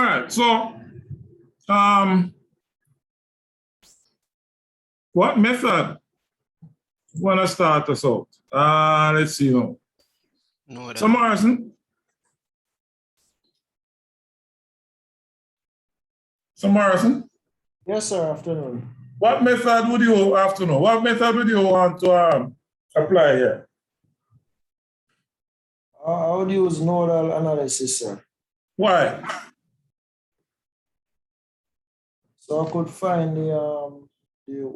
All right. So, um, what method want to start us out? Let's see now. No, So, Morrison. So, Morrison, Yes, sir. Afternoon. what method would you have to know? What method would you want to apply here? I would use nodal analysis, sir. Why? So I could find the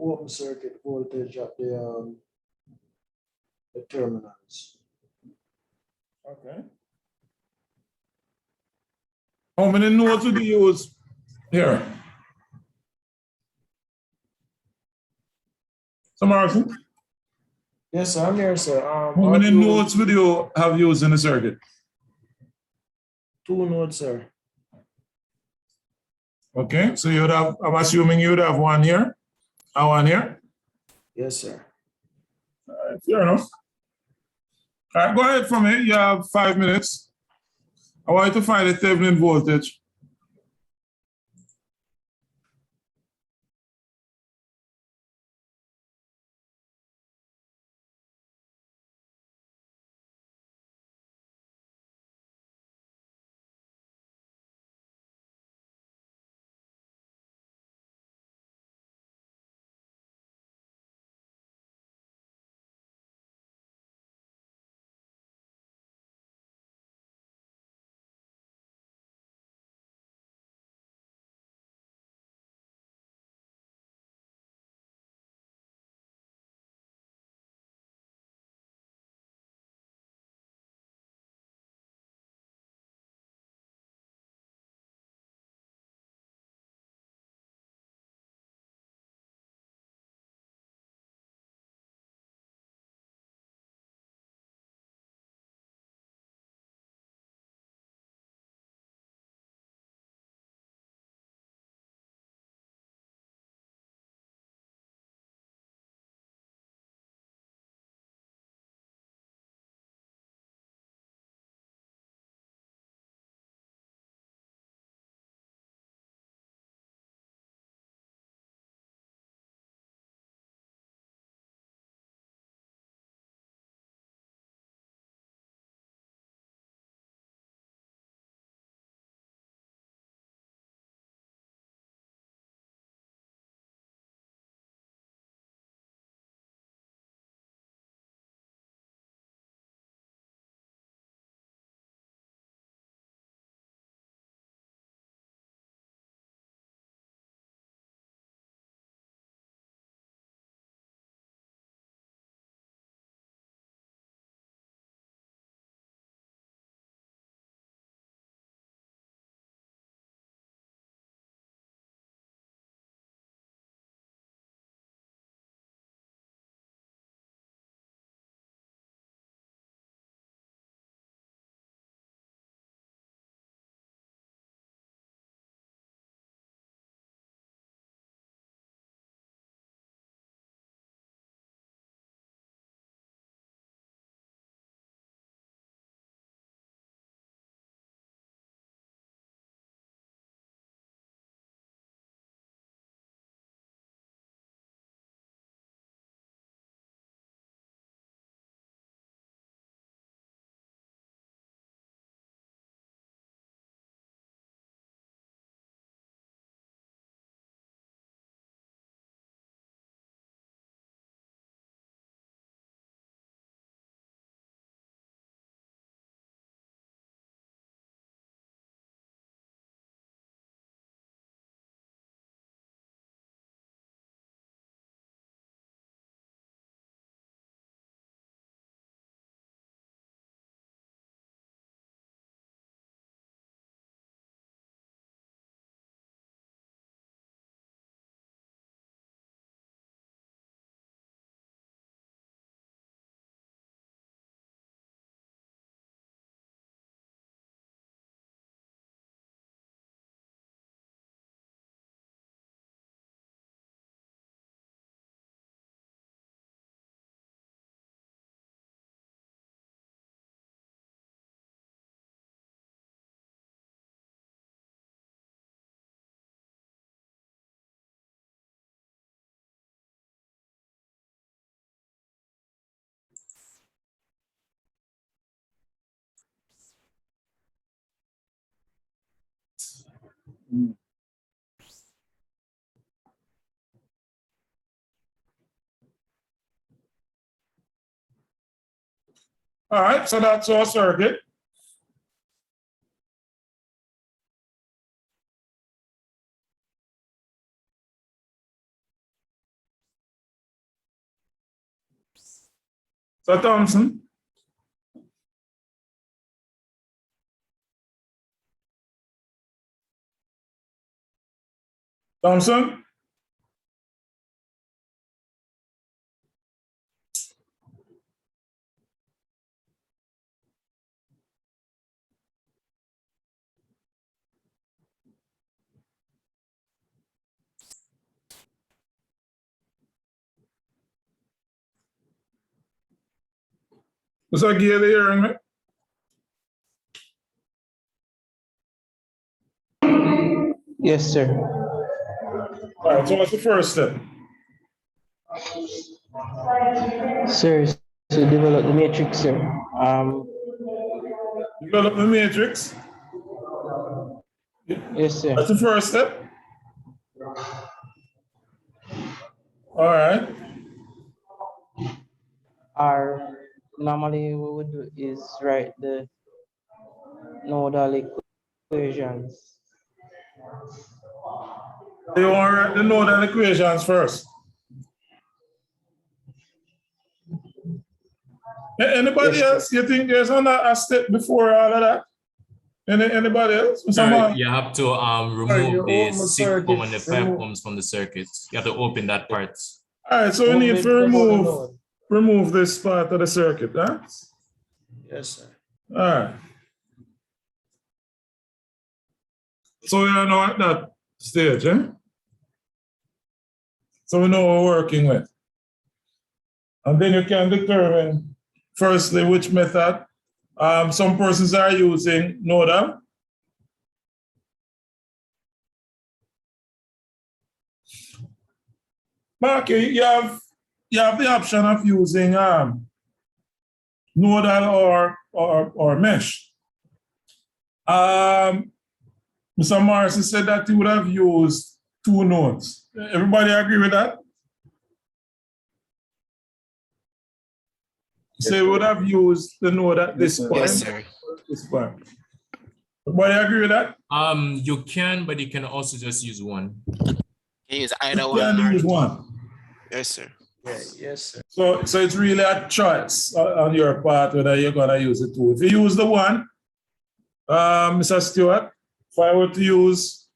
open circuit voltage at the terminals. Okay. How many nodes would you use here? So, Morrison, Yes, sir. I'm here, sir. how many nodes would you have used in the circuit? 2 nodes, sir. Okay, so you would have, I'm assuming you would have one here and one here. Yes, sir. All right, fair enough. All right, go ahead from here. You have 5 minutes. I want you to find the Thevenin voltage. All right, so that's our circuit. So Thompson. Thompson. What's that gear there hearing me? Yes, sir. All right, so what's the first step? Sir, to develop the matrix, sir. Develop the matrix. Yes, sir. That's the first step. All right. Or normally what we would do is write the nodal equations. You want to write the nodal equations first. Anybody Yes, else? You think there's a step before all of that? Anybody else? Sir, you have to you remove the open the 6 ohm and the circuit, 5 remove- ohms from the circuit. You have to open that part. All right, so we need to node. remove this part of the circuit, huh? Yes, sir. All right. So we are now at that stage, eh? So we know what we're working with. And then you can determine, firstly, which method. Some persons are using nodal. Mark, you have the option of using nodal or mesh. Mr. Morrison said that he would have used 2 nodes. Everybody agree with that? So we would have used the node at this point. Yes, sir. This point. Everybody agree with that? You can, but you can also just use one. Can use either You one. can use or- one. Yes, sir. Yeah, yes, sir. So it's really a choice on your part whether you're gonna use the 2. If you use the 1, Mr. Stewart, if I were to use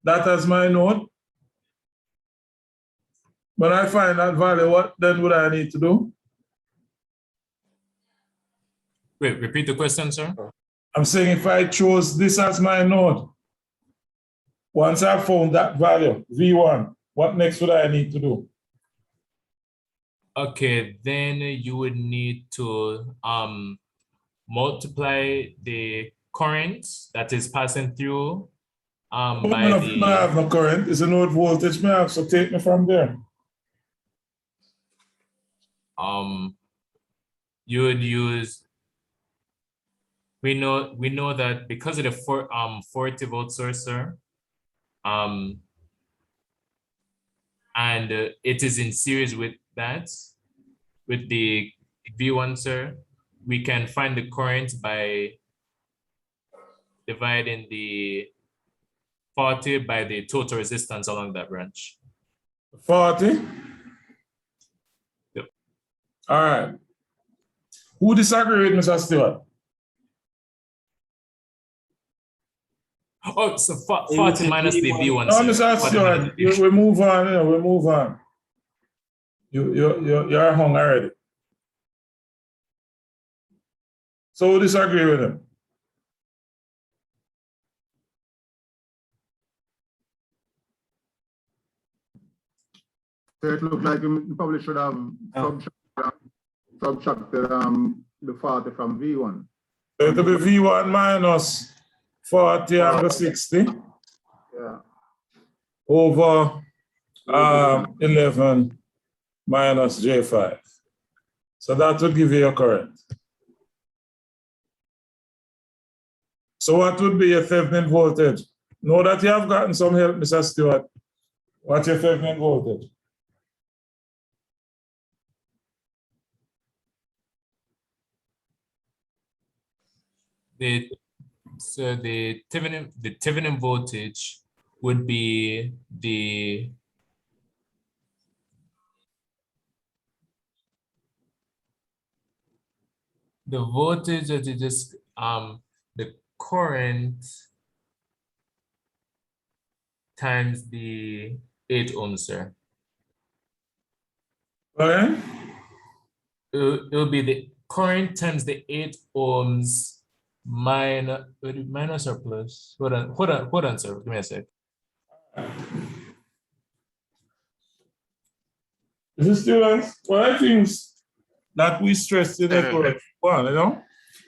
that as my node, when I find that value, what then would I need to do? Wait, repeat the question, sir. I'm saying if I chose this as my node, once I've found that value, V1, what next would I need to do? Okay, then you would need to multiply the current that is passing through I by have no current, it's a node voltage, may I have, so take me from there. you would use, we know that because of the 40 volt source, sir, and it is in series with that, with the V1, sir, we can find the current by dividing the 40 by the total resistance along that branch. 40? Yep. All right. Who disagree with Mr. Stewart? Oh, so 40 minus the V1. No, sir. Mr. 40 Stewart, minus the V1. we move on, we move on. You're hung already. So who disagree with him? So it looks like you probably should have subtracted the 40 from V1. So it will be V1 minus 40 and 60 Yeah. over 11 minus J5. So that will give you your current. So what would be your Thevenin voltage? Know that you have gotten some help, Mr. Stewart. What's your Thevenin voltage? The Thevenin voltage would be the voltage that you just the current times the 8 ohms, sir. Okay? It'll be the current times the 8 ohms minus or plus. Hold on, sir. Give me a sec. Is it students? One of the things that we stress in network one, you know?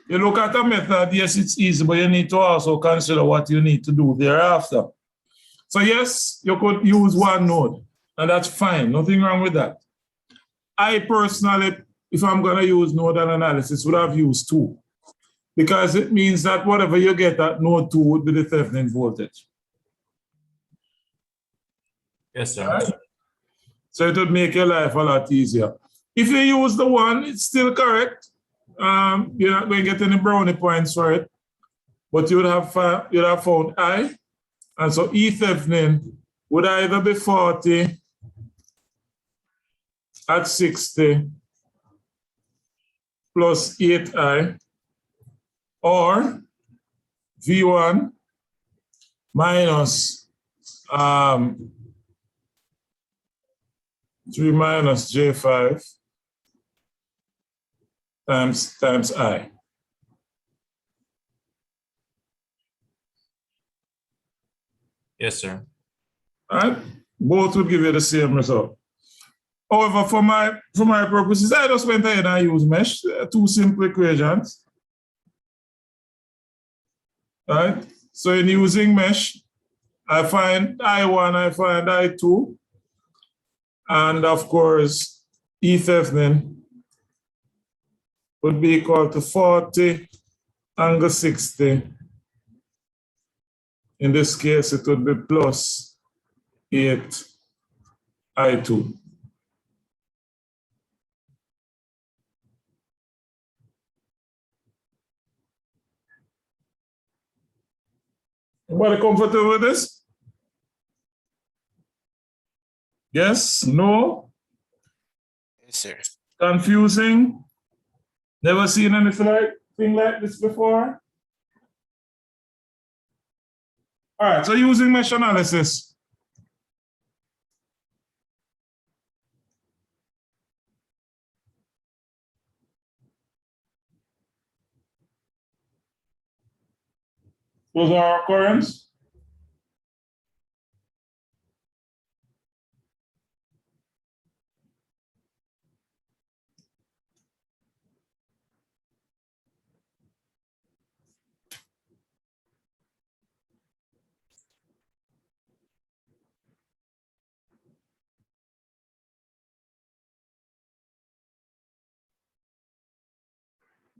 You look at a method, yes, it's easy, but you need to also consider what you need to do thereafter. So yes, you could use one node, and that's fine. Nothing wrong with that. I personally, if I'm going to use nodal analysis, would have used two, because it means that whatever you get at node 2 would be the Thevenin voltage. Yes, sir. Right? So it would make your life a lot easier. If you use the one, it's still correct. You're not going to get any brownie points for it, but you would have found I, and so E Thevenin would either be 40 at 60 plus 8I, or V1 minus 3 minus J5 times I. Yes, sir. All right? Both would give you the same result. However, for my purposes, I just went ahead and used mesh, two simple equations. All right? So in using mesh, I find I1, I find I2, and of course, E Thevenin would be equal to 40 angle 60. In this case, it would be plus 8 I2. Everybody comfortable with this? Yes? No? Yes, sir. Confusing? Never seen anything like this before? All right, so using mesh analysis. Those are our currents.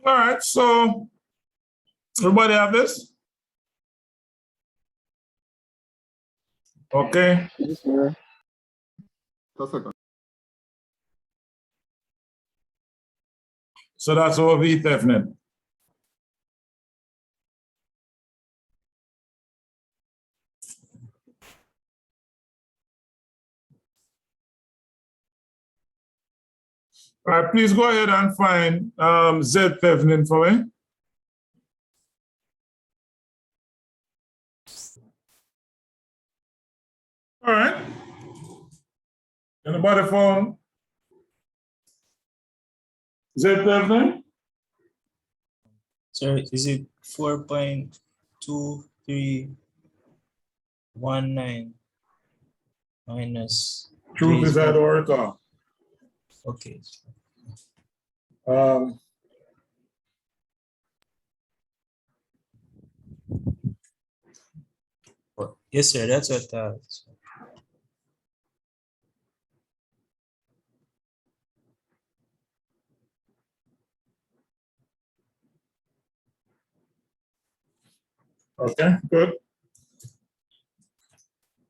All right, so everybody have this? Okay. Yes, sir. Just a second. So that's our V Thevenin. All right, please go ahead and find Z Thevenin for me. All right. Anybody found Z Thevenin? So is it 4.2319 minus Truth is J0? at oracle. Okay. Yes, sir. That's what. Okay, good.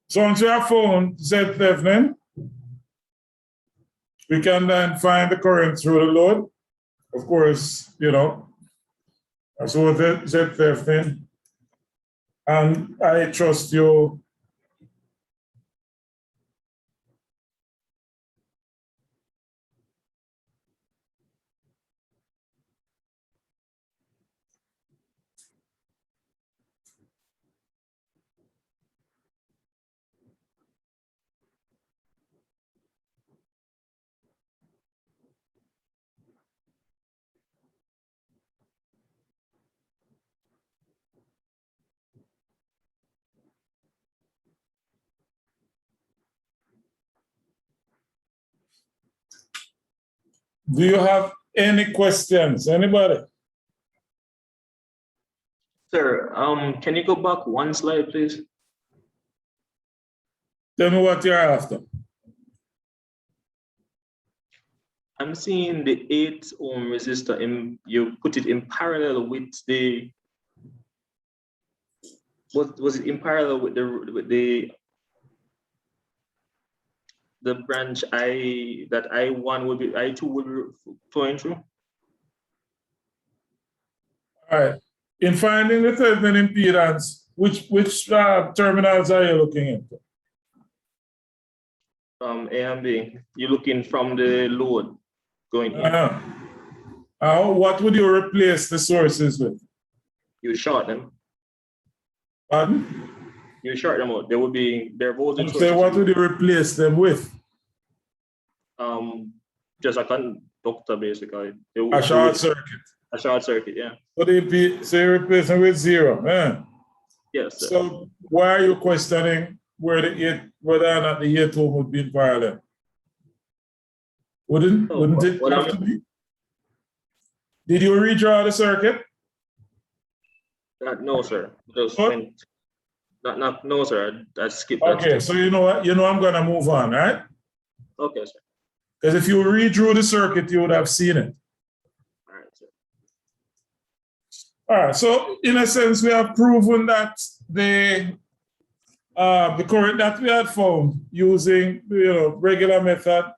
So once you have found Z Thevenin, we can then find the current through the load. Of course, you know, so Z Thevenin. And I trust you. Do you have any questions? Anybody? Sir, can you go back one slide, please? Tell me what you're after. I'm seeing the 8 ohm resistor you put it in parallel with the, was it in parallel with the branch that I1 would be, I2 would be flowing through? All right. In finding the Thevenin impedance, which terminals are you looking into? A and B. You're looking from the load going in. What would you replace the sources with? You short them. Pardon? You short them out. There would be their voltage. So what would you replace them with? Just a conductor basically. A short circuit. A short circuit, yeah. So you replace them with 0. Yeah. Yes, sir. So why are you questioning whether or not the 8 ohm would be in parallel? Wouldn't it have to be? Did you redraw the circuit? No, sir. Just What? went. No, sir. I skipped that. Okay, so you know what? You know I'm gonna move on, right? Okay, sir. Because if you redrew the circuit, you would have seen it. All right, sir. All right, so in a sense, we have proven that the current that we had found using regular method,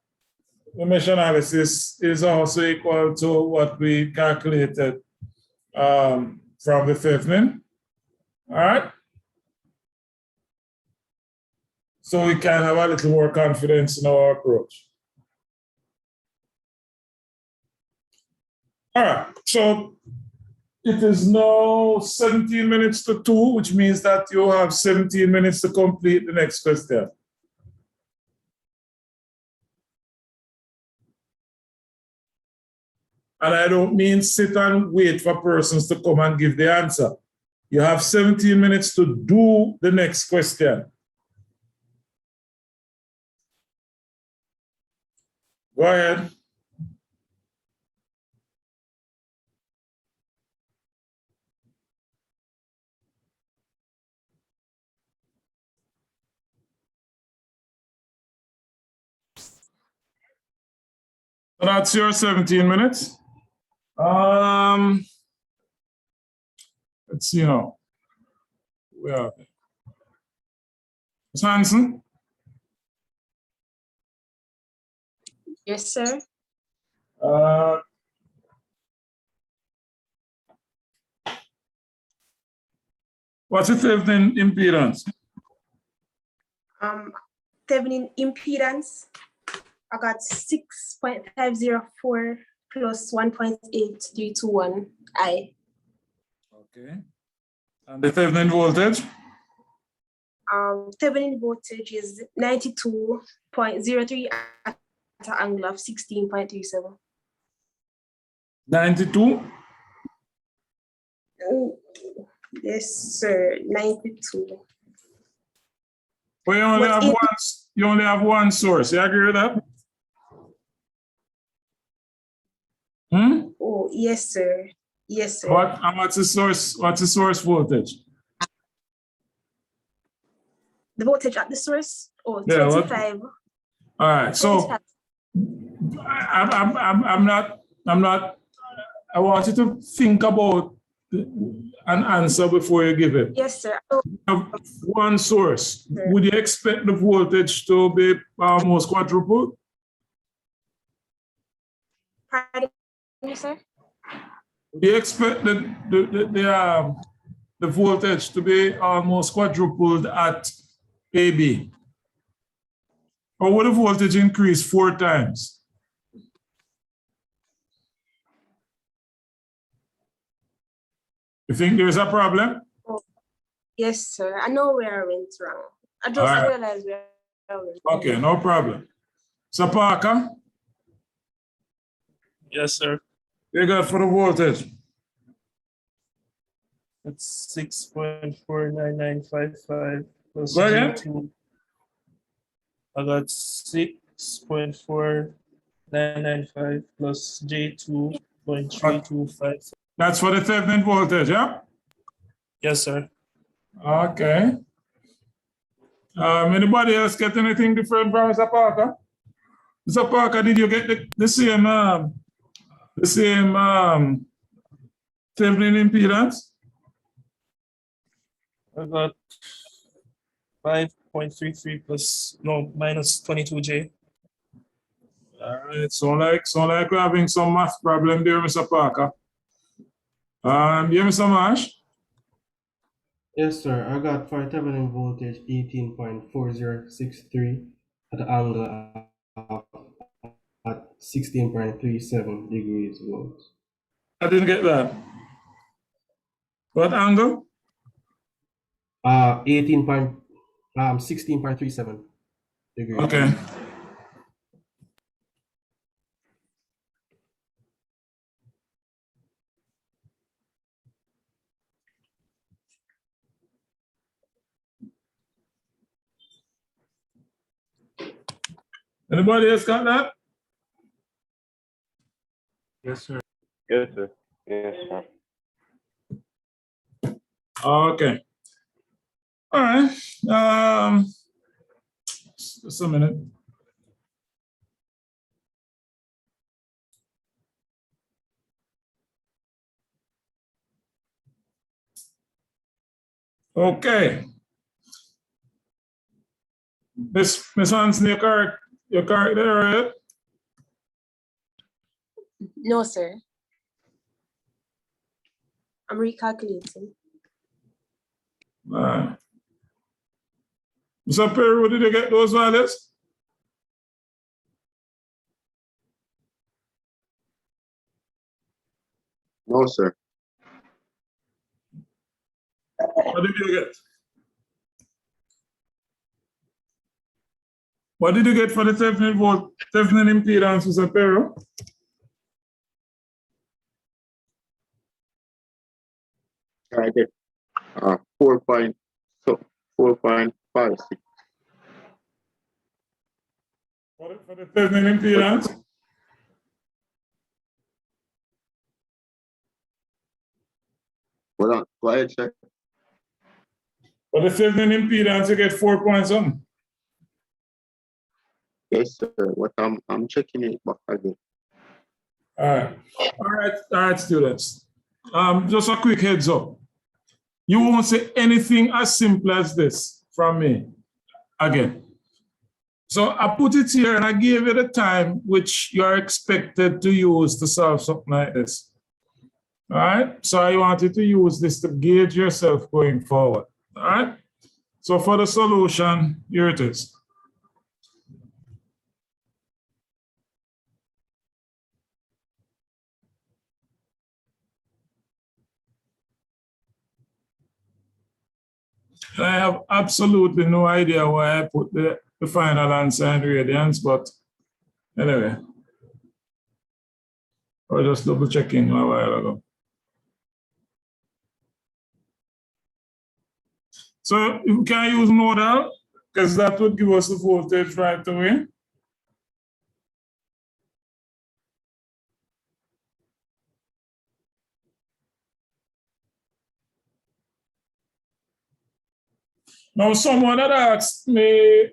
the mesh analysis, is also equal to what we calculated from the Thevenin. All right. So we can have a little more confidence in our approach. All right, so it is now 17 minutes to 2, which means that you have 17 minutes to complete the next question. And I don't mean sit and wait for persons to come and give the answer. You have 17 minutes to do the next question. Go ahead. So that's your 17 minutes. Let's see now. Where are they? Ms. Hanson? Yes, sir. What's the Thevenin impedance? Thevenin impedance, I got 6.504 plus 1.8321 I. Okay. And the Thevenin voltage? Thevenin voltage is 92.03 at an angle of 16.37. 92? Yes, sir. 92. Well, you only have one source. You agree with that? Oh, yes, sir. Yes, sir. What's the source? What's the source voltage? The voltage at the source? Oh, Yeah, 25. All right. So I'm not. I want you to think about an answer before you give it. Yes, sir. Have one source. Sure. Would you expect the voltage to be almost quadrupled? Pardon me, sir? Would you expect the voltage to be almost quadrupled at AB? Or would the voltage increase 4 times? You think there's a problem? Yes, sir. I know where I went wrong. I just All right. realized where I went wrong. Okay, no problem. So Parker, Yes, sir. you got for the voltage. It's 6.49955 plus Go ahead. G2. I got 6.4995 plus J2.325. That's for the Thevenin voltage, yeah? Yes, sir. Okay. Anybody else get anything different from Mr. Parker? Mr. Parker, did you get the same Thevenin impedance? I got 5.33 minus 22J. All right, so like we're having some math problem there, Mr. Parker. Yeah, Mr. Marsh? Yes, sir. I got for Thevenin voltage 18.4063 at the angle of at 16.37 degrees volts. I didn't get that. What angle? 16.37 degrees. Okay. Anybody else got that? Yes, sir. Yes, sir. Yes, sir. Okay. All right. Just a minute. Okay. Miss Hanson, you're correct there, right? No, sir. I'm recalculating. Mr. Perry, where did you get those values? No, sir. What did you get? What did you get for the Thevenin impedance, Mr. Perry? I get 4.56. For the Thevenin impedance? Hold on. Go ahead, sir. For the Thevenin impedance, you get 4 points something. Yes, sir. What I'm checking it back again. All right, students. Just a quick heads up. You won't say anything as simple as this from me again. So I put it here and I gave you the time which you are expected to use to solve something like this. All right. So I want you to use this to gauge yourself going forward. All right. So for the solution, here it is. I have absolutely no idea why I put the final answer in radians, but anyway, I was just double checking a while ago. So you can use nodal, because that would give us the voltage right away. Now, someone had asked me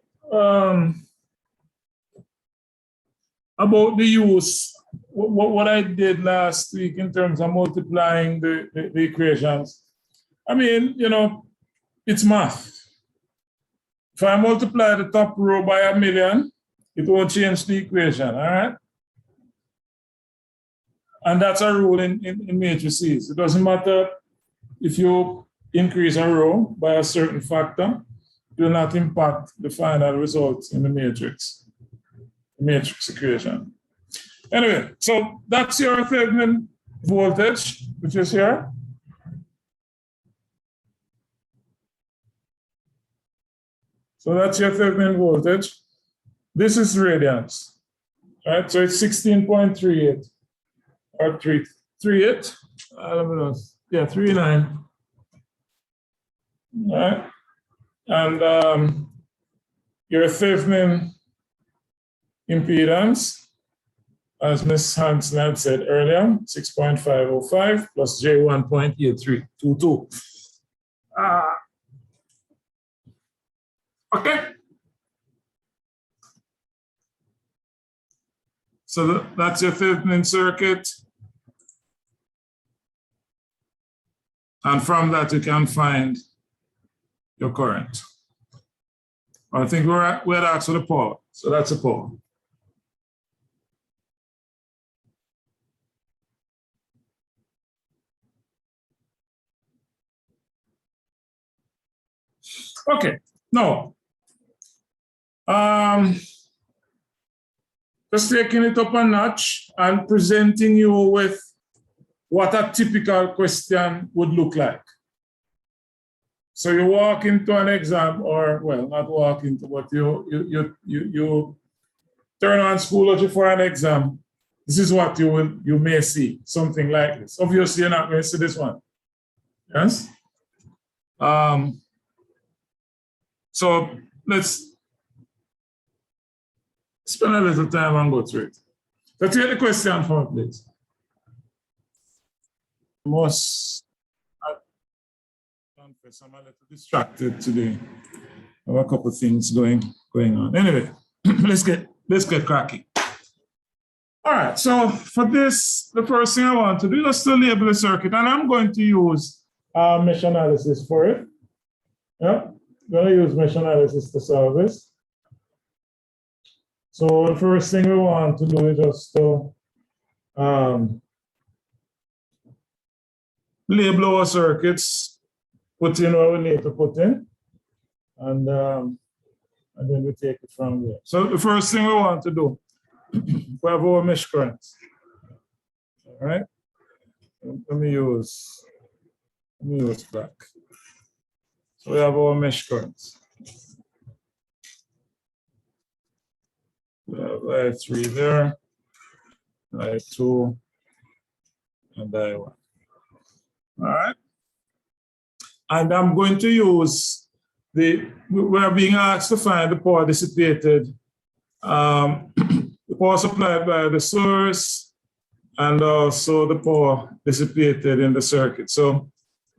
about the use, what I did last week in terms of multiplying the equations. I mean, you know, it's math. If I multiply the top row by 1,000,000, it won't change the equation, all right? And that's a rule in matrices. It doesn't matter if you increase a row by a certain factor, it will not impact the final result in the matrix equation. Anyway, so that's your Thevenin voltage, which is here. So that's your Thevenin voltage. This is radians, right? So it's 16.38 or 338. I don't know. Yeah, 39. All right. And your Thevenin impedance, as Ms. Hansen had said earlier, 6.505 plus J1.8322. Okay. So that's your Thevenin circuit. And from that, you can find your current. I think we had asked for the power. So that's a power. Okay, now, just taking it up a notch and presenting you with what a typical question would look like. So you walk into an exam, or well, not walk into, but you turn on Schoology for an exam. This is what you may see, something like this. Obviously, you're not going to see this one. Yes. So let's spend a little time and go through it. So take the question for me, please. I'm a little distracted today. I have a couple of things going on. Anyway, let's get cracking. All right, so for this, the first thing I want to do is to label the circuit, and I'm going to use mesh analysis for it. Yeah, I'm going to use mesh analysis to solve this. So the first thing we want to do is just to label our circuits, put in what we need to put in, and then we take it from there. So the first thing we want to do, we have our mesh currents. All right. Let me use black. So we have our mesh currents. We have I3 there, I2, and I1. All right. And I'm going to use we're being asked to find the power dissipated, the power supplied by the source, and also the power dissipated in the circuit. So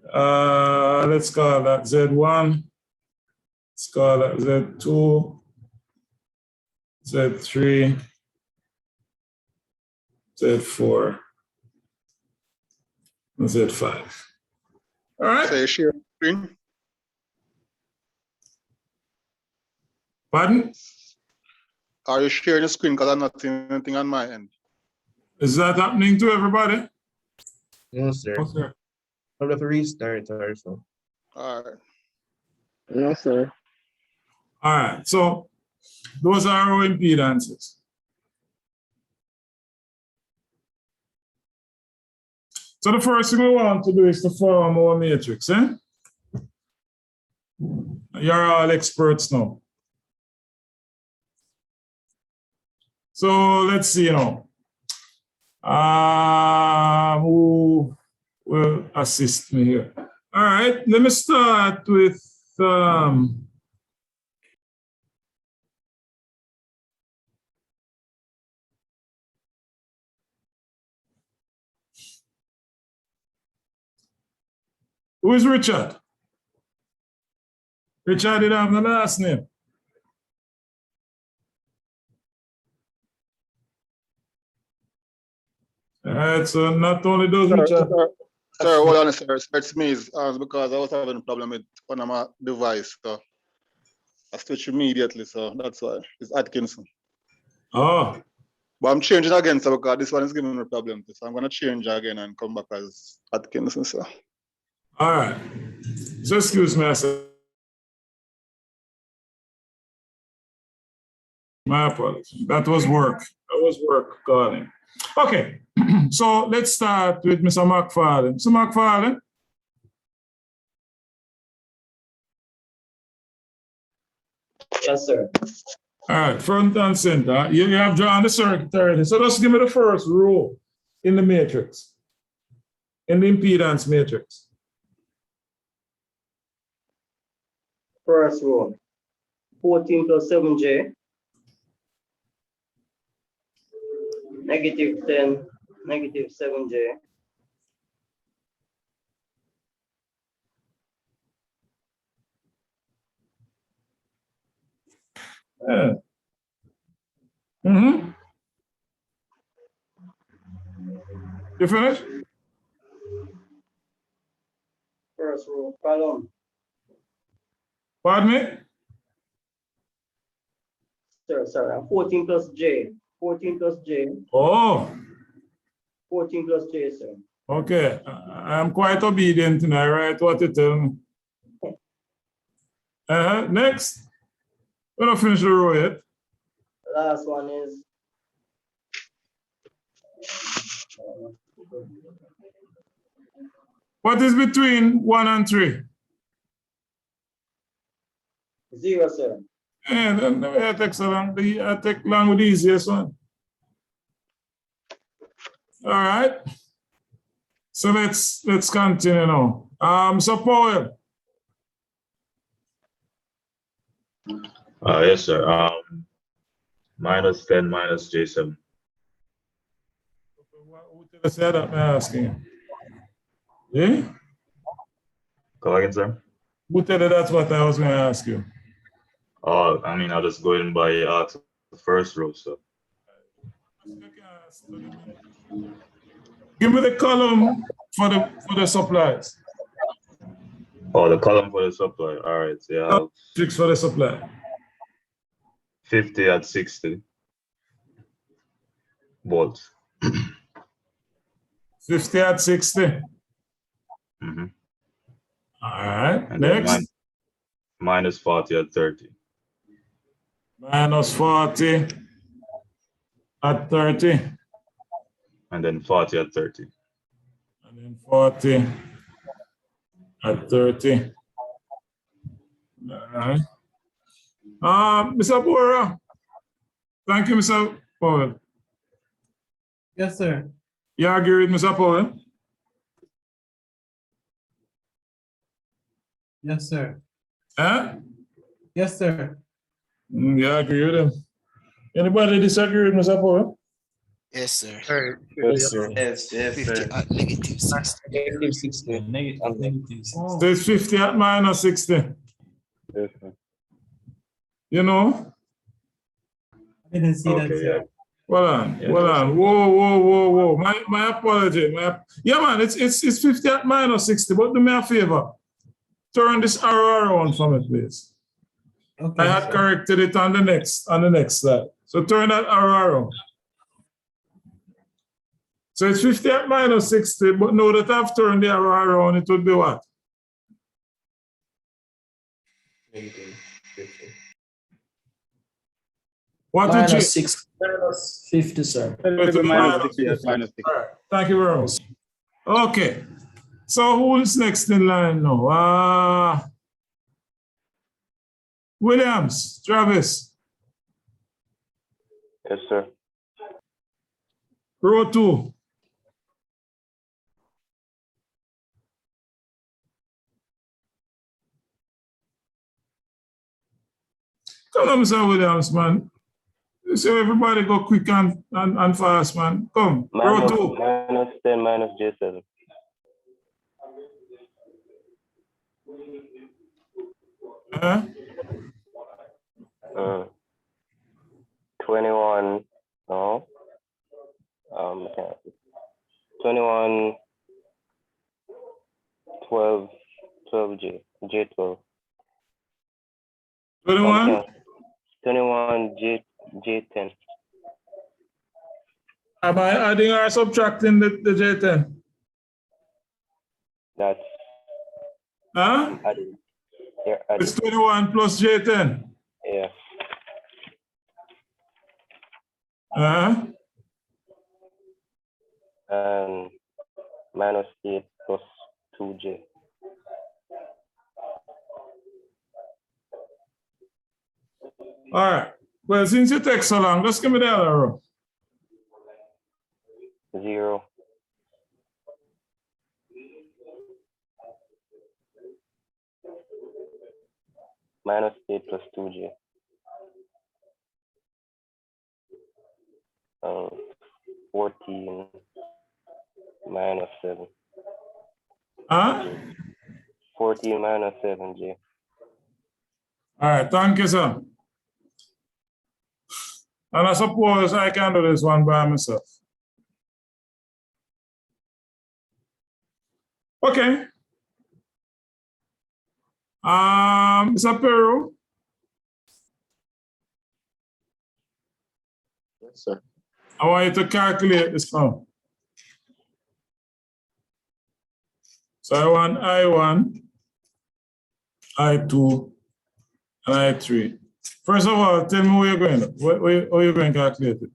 let's call that Z1, let's call that Z2, Z3, Z4, and Z5. All right. So you share the screen? Pardon? Are you sharing the screen? Because I'm not seeing anything on my end. Is that happening to everybody? No, sir. Okay. I'll have to restart or so. All right. No, sir. All right. So those are our impedances. So the first thing we want to do is to form our matrix. You're all experts now. So let's see now. Who will assist me here? All right, let me start with who is Richard? Richard didn't have the last name. All right, so not only does Richard. Sir, hold on, sir. It's me. It's because I was having a problem with one of my device. So I switched immediately. So that's why. It's Atkinson. Oh, But I'm changing again, so because this one is giving me a problem. So I'm going to change again and come back as Atkinson, sir. all right. So excuse me, I said. My apologies. That was work. That was work calling. Okay. So let's start with Mr. McFarlane. Mr. McFarlane. Yes, sir. All right, front and center. You have drawn the circuit already. So just give me the first row in the matrix, in the impedance matrix. First row, 14 plus 7J, negative 10, negative 7J. Yeah. Mm-hmm. You finished? First row, column. Pardon me? Sorry, 14 plus J, 14 plus J, Oh, 14 plus J, sir. okay. I'm quite obedient and I write what you tell me. Next. We're not finished the row yet. Last one is What is between 1 and 3? 0, sir. Yeah, then I take so long. I take long with the easiest one. All right. So let's continue now. So Paul. Yes, sir. Minus 10 minus J7. Who did I say that? I'm asking. Yeah? Come again, sir? Who tell you that's what I was going to ask you? Oh, I mean, I'll just go in by the first row, so. Give me the column for the supplies. Oh, the column for the supply. All right, yeah. Fix for the supply. 50 at 60 volts. 50 at 60. Mm-hmm. All right. And next. Minus 40 at 30. Minus 40 at 30. And then 40 at 30. And then 40 at 30. All right. Mr. Bora. Thank you, Mr. Powell. Yes, sir. You agree with Mr. Powell? Yes, sir. Huh? Yes, sir. You agree with him. Anybody disagree with Mr. Powell? Yes, sir. Yes, sir. Yes, 50 sir. at negative 60. Negative 60. Negative. So it's 50 at minus 60. Yes, sir. You know? I didn't see that, Okay, sir. yeah. Hold on. Whoa. My apology. Yeah, man, it's 50 at minus 60, but do me a favor. Turn this arrow around for me, please. Okay, I had sir. corrected it on the next slide. So turn that arrow around. So it's 50 at minus 60, but now that I've turned the arrow around, it would be what? What would you? Minus 6, minus 50, sir. Minus 60 at minus 60. All right. Thank you very much. Okay. So who's next in line now? Williams, Travis, Yes, sir. row 2. Come on, Mr. Williams, man. So everybody go quick and fast, man. Come, row 2. Minus 10 minus J7. Huh? 21, no. 21 21? 21 J10. Am I adding or subtracting the J10? That's Huh? added. You're added. It's 21 plus J10. Yeah. Uh-huh. And minus 8 plus 2J. All right. Well, since you take so long, just give me the other row. 0. Minus 8 plus 2J. 14 minus 7. Huh? 14 minus 7J. All right. Thank you, sir. And I suppose I can do this one by myself. Okay. Mr. Peru, Yes, sir. I want you to calculate this now. So I want I1, I2, and I3. First of all, tell me where you're going. Where you're going to calculate it?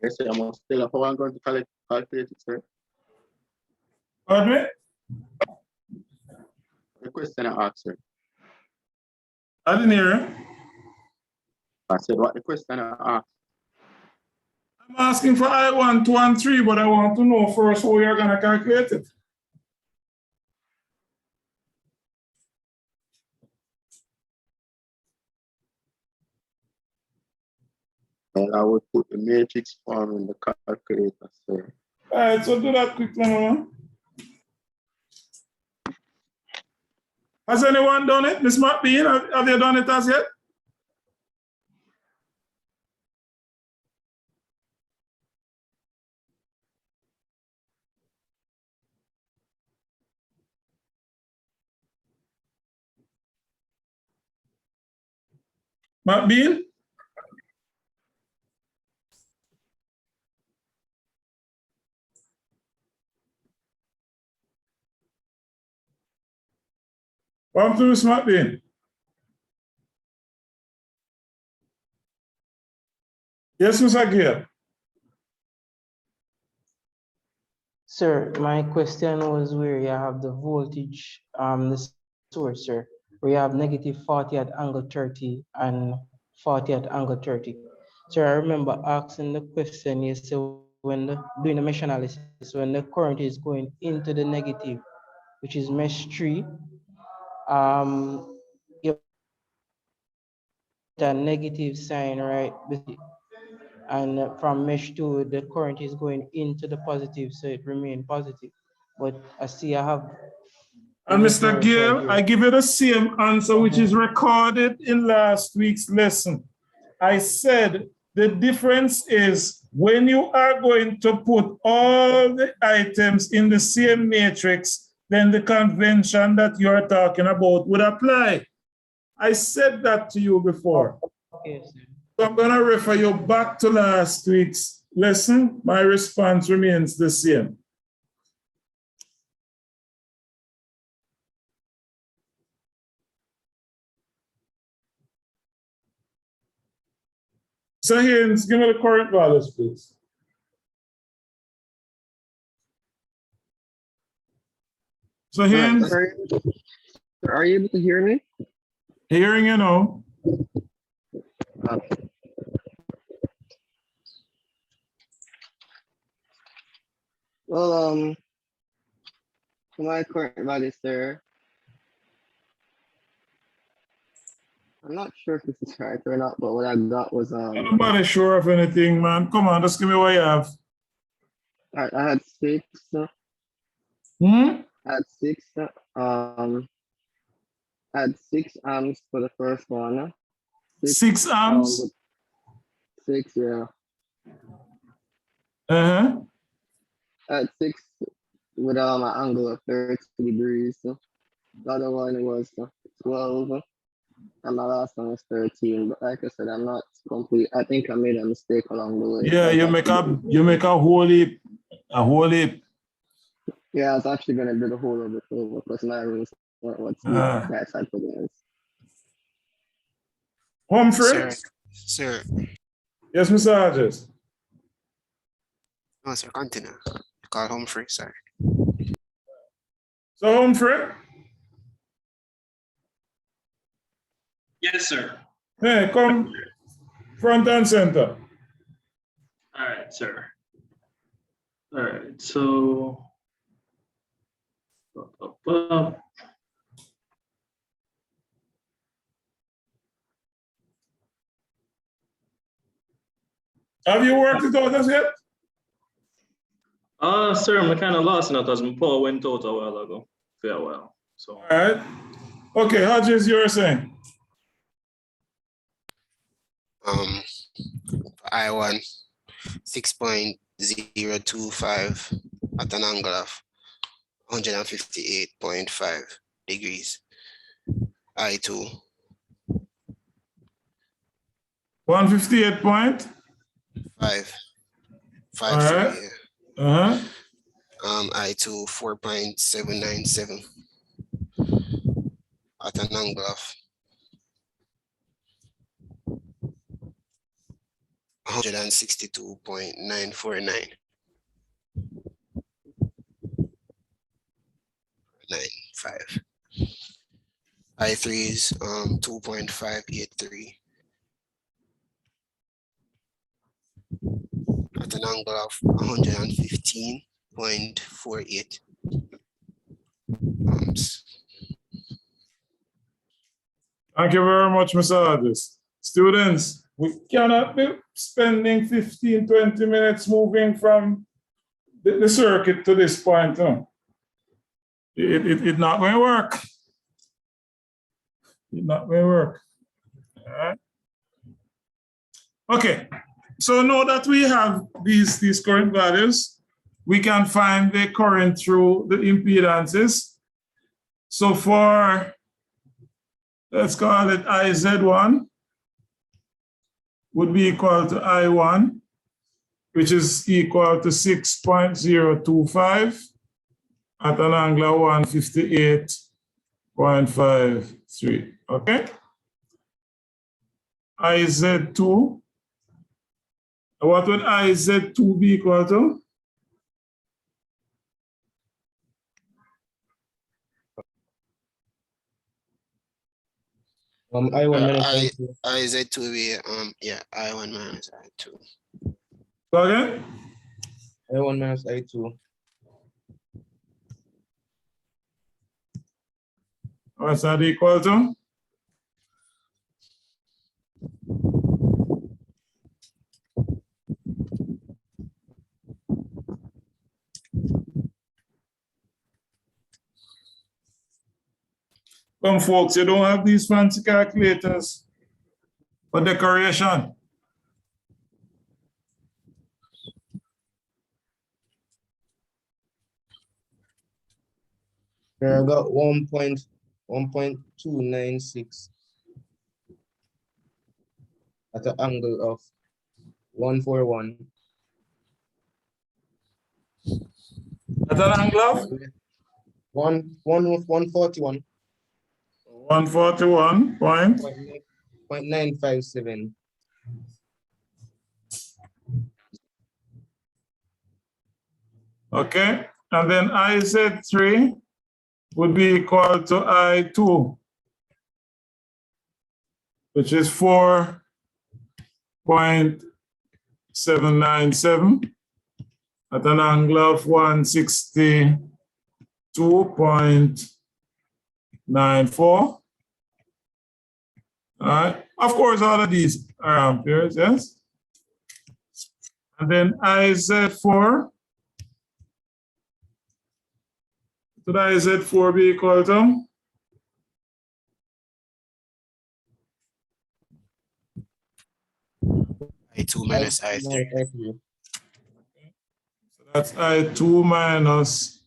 Yes, sir. I'm still how I'm going to calculate it, sir. Pardon me? The question I asked, sir. I didn't hear you. I said what the question I asked. I'm asking for I1, 2, and 3, but I want to know first how you're going to calculate it. Well, I would put the matrix form in the calculator, sir. All right, so do that quickly, man. Has anyone done it? Miss McBean, have you done it as yet? McBean? Welcome to Miss McBean. Yes, Mr. Gill. Sir, my question was where you have the voltage, the source, sir, where you have negative 40 at angle 30 and 40 at angle 30. Sir, I remember asking the question, you said when doing the mesh analysis, when the current is going into the negative, which is mesh 3, you have a negative sign, right? And from mesh 2, the current is going into the positive, so it remains positive. But I see I have. And Mr. Gill, I give you the same answer, which is recorded in last week's lesson. I said the difference is when you are going to put all the items in the same matrix, then the convention that you're talking about would apply. I said that to you before. Okay, sir. So I'm going to refer you back to last week's lesson. My response remains the same. So Haynes, give me the current values, please. So Haynes, are you able to hear me? Hearing you now. Well, my current value, sir. I'm not sure if this is right or not, but what I got was I'm not sure of anything, man. Come on, just give me what you have. I had six. Hmm? I had six. I had 6 amps for the first one. 6 amps? With 6, yeah. Uh-huh. I had 6 with an angle of 30 degrees. The other one was 12. And my last one was 13. But like I said, I'm not complete. I think I made a mistake along the way. Yeah, you make a whole heap. A whole heap. Yeah, I was actually gonna do the whole of it over because my rules weren't what you guys had put in. Humphrey? Sir. Yes, Mr. Hodges. No, sir, continue. Call Humphrey, sorry. So Humphrey? Yes, sir. Hey, come front and center. All right, sir. All right, so. Have you worked it out as yet? Sir, I'm kind of lost now because my power went out a while ago. For a while. So. All right. Okay, Hodges, you were saying? I1 6.025 at an angle of 158.5 degrees. I2 158.5. 5. All right. Uh-huh. I2 4.797 at an angle of 162.949. 95. I3 is 2.583 at an angle of 115.48 amps. Thank you very much, Mr. Hodges. Students, we cannot be spending 15, 20 minutes moving from the circuit to this point. No? It's not going to work. It's not going to work. All right. Okay. So now that we have these current values, we can find the current through the impedances. So for, let's call it IZ1, would be equal to I1, which is equal to 6.025 at an angle of 158.53. Okay? IZ2, what would IZ2 be equal to? I1 minus I2. IZ2 will be I1 minus I2. Go again? I1 minus I2. What's that equal to? Come folks, you don't have these fancy calculators for decoration. Here I got 1.296 at an angle of 141. At an angle of? 141. 141.957. Okay, and then IZ3 would be equal to I2, which is 4.797 at an angle of 160. 2.94. All right. Of course, all of these are amperes, yes? And then IZ4. Should IZ4 be equal to? I2 minus I3. So that's I2 minus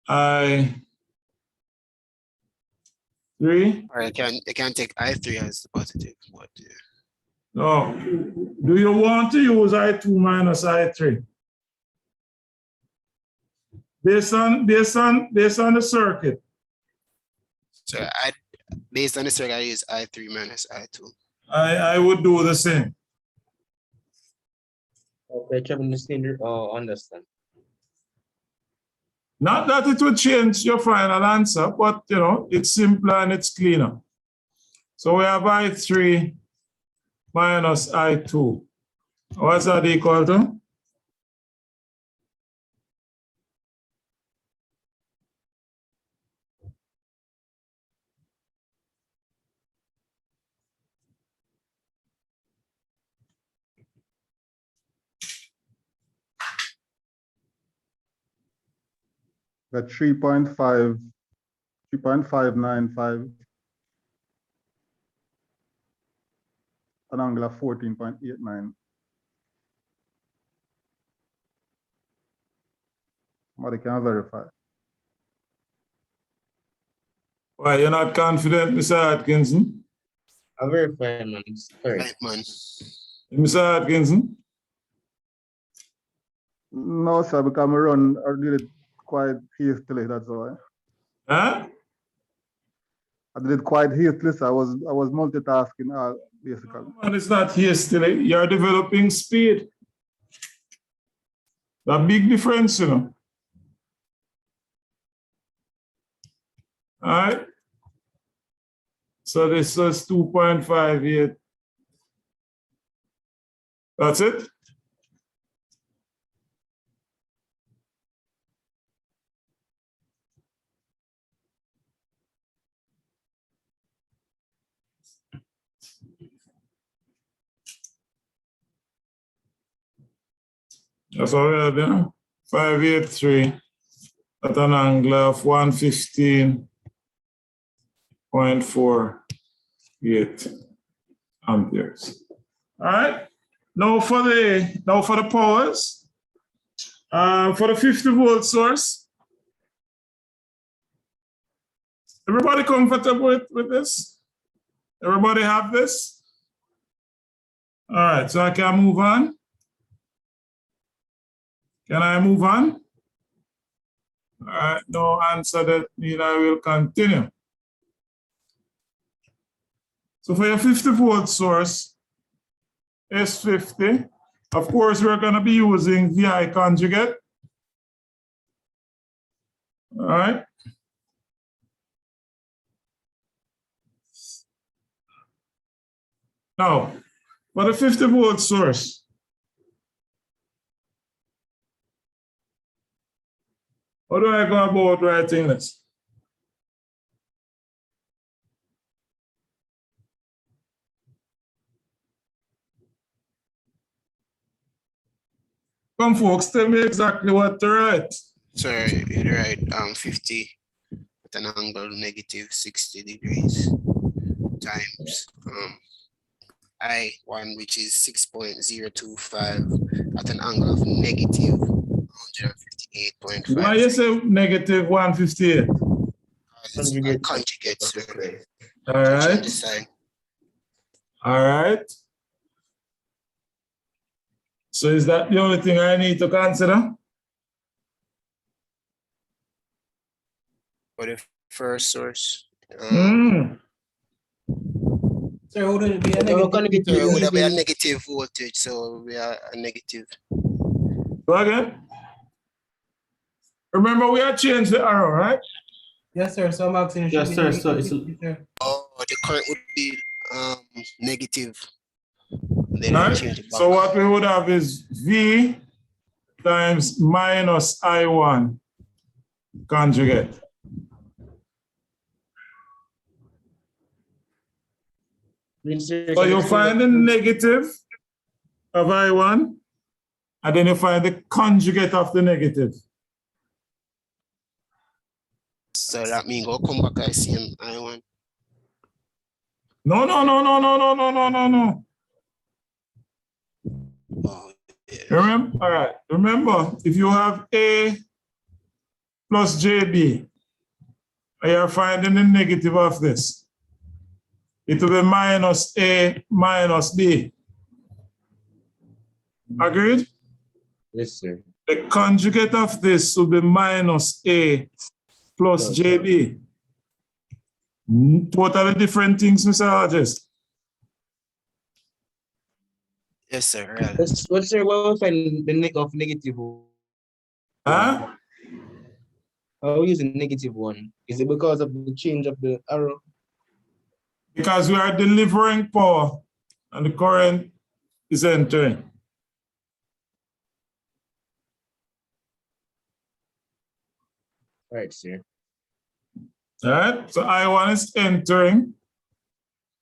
I3. Or I can take I3 as the positive. What? No. Do you want to use I2 minus I3? Based on the circuit. So based on the circuit, I use I3 minus I2. I would do the same. Okay, understand. Not that it would change your final answer, but you know, it's simpler and it's cleaner. So we have I3 minus I2. What's that equal to? Got 3.595 an angle of 14.89. Somebody can verify. Why, you're not confident, Mr. Atkinson? I verify, man. Sorry. Right, man. Mr. Atkinson? No, sir, because I did it quite hastily, that's why. Huh? I did it quite hastily, sir. I was multitasking basically. And it's not hastily. You're developing speed. A big difference, you know. All right. So this was 2.58. That's it? That's what we are doing. 583 at an angle of 115.48 amperes. All right. Now for the powers. For the 50 volt source. Everybody comfortable with this? Everybody have this? All right, so I can move on. Can I move on? All right, no answer that means I will continue. So for your 50 volt source, S50, of course, we're going to be using VI conjugate. All right. Now, for the 50 volt source, how do I go about writing this? Come, folks, tell me exactly what to write. So you write 50 at an angle negative 60 degrees times I1, which is 6.025 at an angle of negative 158.5. Why you say negative 158? Conjugate, sir. All right. All right. So is that the only thing I need to consider? For the first source. So would it be a negative? So it would be a negative voltage, so we are a negative. Go again. Remember, we have changed the arrow, right? Yes, sir. So I'm asking. Yes, sir. So it's Oh, the current would be negative. Then Right? change it back. So what we would have is V times minus I1 conjugate. So you find the negative of I1, and then you find the conjugate of the negative. So that means go come back I same I1. No, no, no, no, no, no, no, no, no, no. Oh, yeah. Remember, all right. Remember, if you have A plus JB, and you're finding the negative of this, it will be minus A minus B. Agreed? Yes, sir. The conjugate of this will be minus A plus JB. Totally different things, Mr. Hodges. Yes, sir. Right. What's sir, what we find the neg of negative one? Huh? How we use the negative one? Is it because of the change of the arrow? Because we are delivering power and the current is entering. Right, sir. All right, so I1 is entering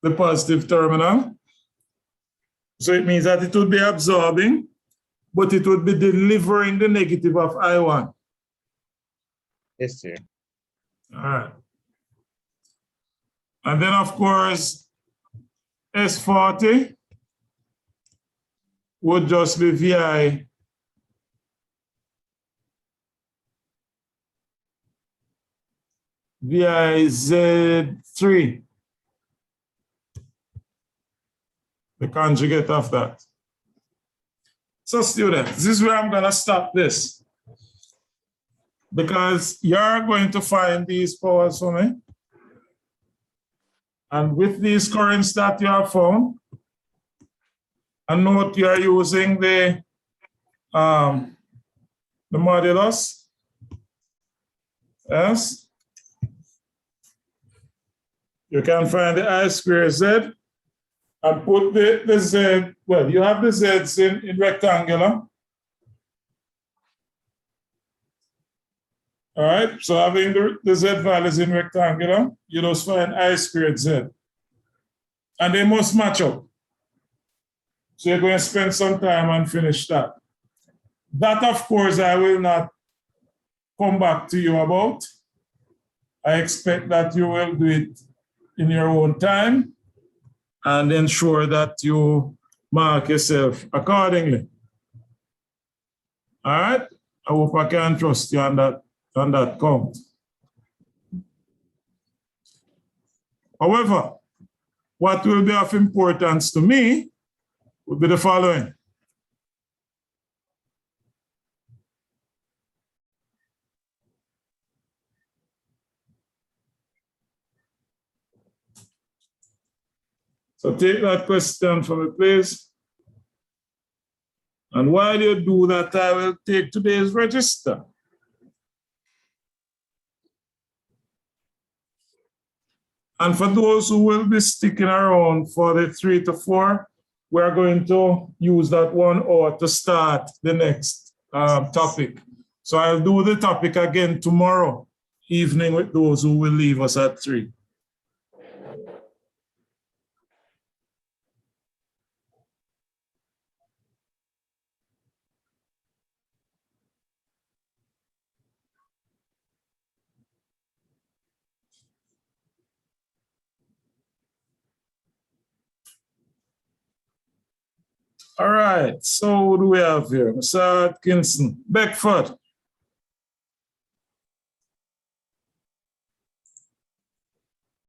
the positive terminal. So it means that it would be absorbing, but it would be delivering the negative of I1. Yes, sir. All right. And then, of course, S40 would just be VI Z3, the conjugate of that. So students, this is where I'm gonna stop this, because you're going to find these powers for me. And with these currents that you have found, and note you are using the modulus, yes? You can find the I squared Z and put the Z, well, you have the Z's in rectangular. All right, so having the Z values in rectangular, you just find I squared Z. And they must match up. So you're going to spend some time and finish that. That, of course, I will not come back to you about. I expect that you will do it in your own time and ensure that you mark yourself accordingly. All right? I hope I can trust you on that count. However, what will be of importance to me will be the following. So take that question from me, please. And while you do that, I will take today's register. And for those who will be sticking around for the 3 to 4, we're going to use that 1 hour to start the next topic. So I'll do the topic again tomorrow evening with those who will leave us at 3. All right, so what do we have here? Mr. Atkinson, Beckford.